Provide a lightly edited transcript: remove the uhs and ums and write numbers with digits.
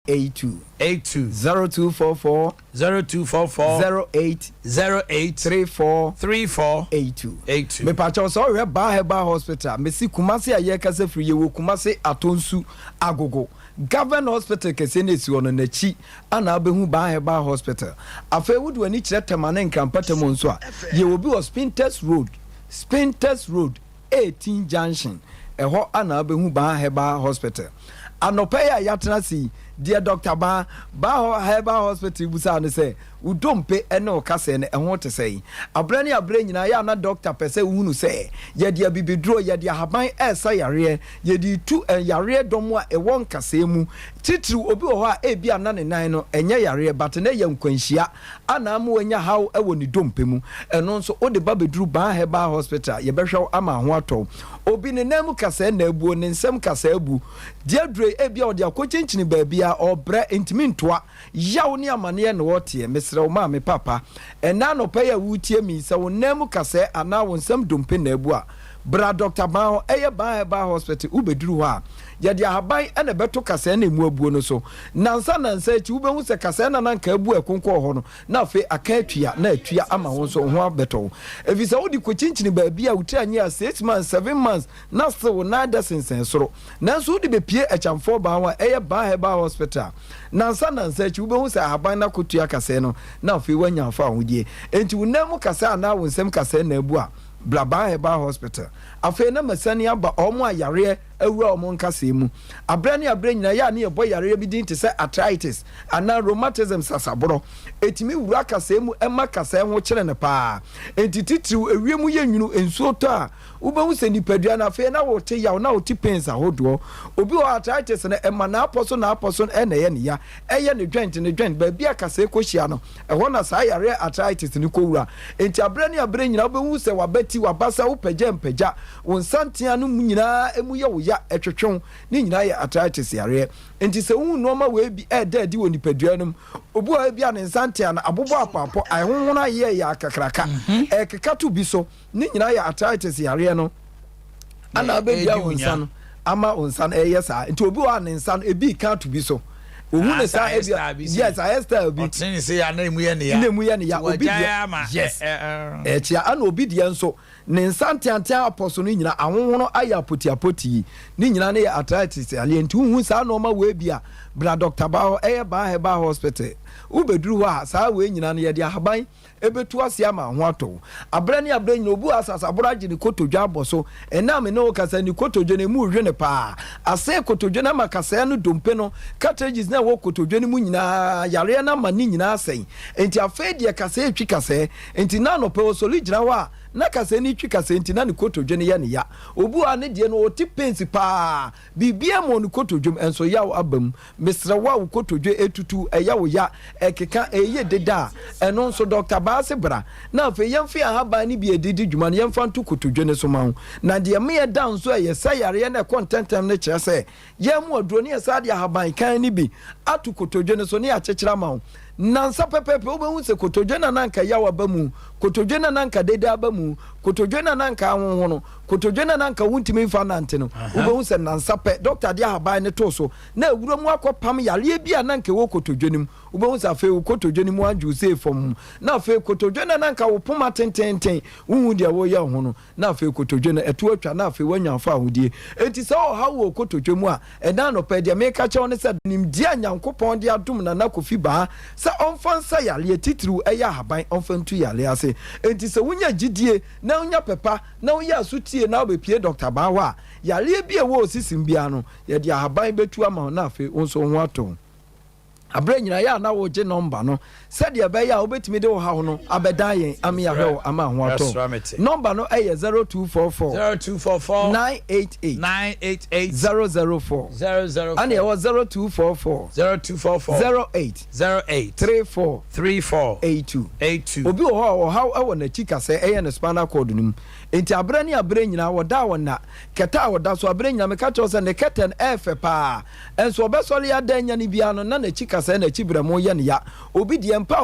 82 0244 08 34 82 me pacho so we ba heba hospital me si Kumasi aye kase free we Kumasi atonsu agogo Government Hospital kese na esi ono na chi ana abehu ba heba hospital afa wudu ani kire temane nkrampata mo nso a ye obi was Spinters Road 18 Junction eho ana abehu ba heba hospital anopa ya yatena si dear Dr. Ba heba hospital busa ne say udompe ene okase ne eho te say abrani nyina ya na doctor pese hunu say ye dia bibidro ye dia haban esa yare ye di tu yare domo a ewon kase mu titiri obi ho a ebia na ne nan no enye yare but na ye nkwanhia ana am wanya haw ewo ni dompe mu eno nso ode ba beduru ba heba hospital ye behwe ama ho ato obi ne nam kase na abuo ne nsem kase abu dia dure ebia ode akochinchini ba bia obre intimi ntoa yaw ne amane ne wote mesrew ma me papa ena no pa ya wutie mi se wo nam kase ana wo nsem dompe na abu a bra Dr. Ba eye ba heba hospital ubeduru ho a ye dia haban ene beto kase na emu abuo no so nansa echi ubehu se kase na nanka abu ekonko ho no na afi aka atua na atua ama ho so ho abeto efisa wodi kwochinchini ba bia wuti anya 6 months 7 months na so na da sensen soro nanso wodi be pie echamfo ba wa eye ba heba hospital nansa echi ubehu se haban na kotua kase no na afi wanya afa hodie enti wonam kase ana wonsem kase na abu a Blaba heba hospital afa na masani aba omo ayare awura omo nkase mu abrani nyina ya na yebo yare bi din te se arthritis ana rheumatism sasaboro etimi wura kase mu ema kase ho kire ne pa entititiw ewiem ye nwunu ensuo to a ubehu se nipadua na afa na wote yaw na wote pains ahodo obi o arthritis na ema na aposo ena ye ne ya eye ne joint ba bia kase kohia no eho na sa yare arthritis ni kowura enti abrani nyina ubehu se wabati wabasa upagya wonsantia no nyina emu ye wo ya etwetwon ni nyina ye arthritis yare enti se hu no ma we bi di woni padua no obu a bia ne nsantia na abobo apapo ahonhona ye ya akakraka ekekatu bi so ni nyina ye arthritis yare no ana be bia wonsan ama wonsan yesa enti obi wa ne nsan ebi ka to bi so ohun sa ebia yes I style bi otini se ya na emu ye ne ya obi dia yes chia ana obi dia nso ne nsantiantia aposo no nyina ahonhono aya potiapoti ni nyina ne arthritis alienti hu sa no ma we bia bra Dr. Ba ba heba hospital ubeduru ha sa we nyina ne ye dia haban ebetu ase ama ho ato abrani nyina obu asasa boraji ni kotodwa aboso enam ne o kasa ni kotodwa ne mu hwe ne pa ase kotodwa na makasa no dompe no cartridges na wo kotodwa ne mu nyina yare na ma ni nyina asen enti afedie kasa etwi kasa enti na no pe o soli gyina wa na kasa ni twi kasa enti na ne kotodwa ne ya ne ya obu a ne de no oti pensi pa bibia mo ne kotodwa enso yawo abam mesra wa kotodwa etutu eyawo ya ekeka eye deda eno nso Dr. Ba se bra na afi yemfi ahaba ni bi edidi dwuma ne yemfa nto kotodwa ne so ma ho na de me down so ye sayare na contentem ne kire se yemu aduro ne sa de ahaba kan ni bi atu kotodwa ne so ne ya chechira ma ho nansa pepepe obehu se kotodwa na nanka yawa bamu kotodwa na nanka deda bamu kotodwa na nanka ahonhono kotodwa na nanka wuntimi fa nante no obehu se nansa pe Dr. Adea Akye ne to so na ewuro mu akopam yare bia nanka wo kotodwa nim obehu se afi kotodwa nim aju se fom na afi kotodwa na nanka wo poma tententen wu dia wo ya hono na afi kotodwa na etu atwa na afi wanya fa ahodie enti se o ha wo kotodwa mu a eda no pe dia me ka che won se nim dia nyankopon dia dum na nakofi ba onfansa yale titru eya haban onfantu yale ase enti se wunya gidie na wunya pepa na wuya asutie na obepie Dr. Ba wa yale bia wo sisim bia no ye dia haban betu ama na afi onso ho ato abre nyina ya na wo je number no said ye be ya obetimi de wo ha ho no abedan yen am ya hwe ama ho ato number no eye 0244 988 004 and ye was 0244 08 34 82 obi wo ha wo na chika se eye no spinal cord nim enti abre nyina wo da wona keta wo da so abre nyina me ka cho se ne keten efe pa enso obesole ya dan nya ni bia no na chika se na chibra mo ye ne ya obi die mpa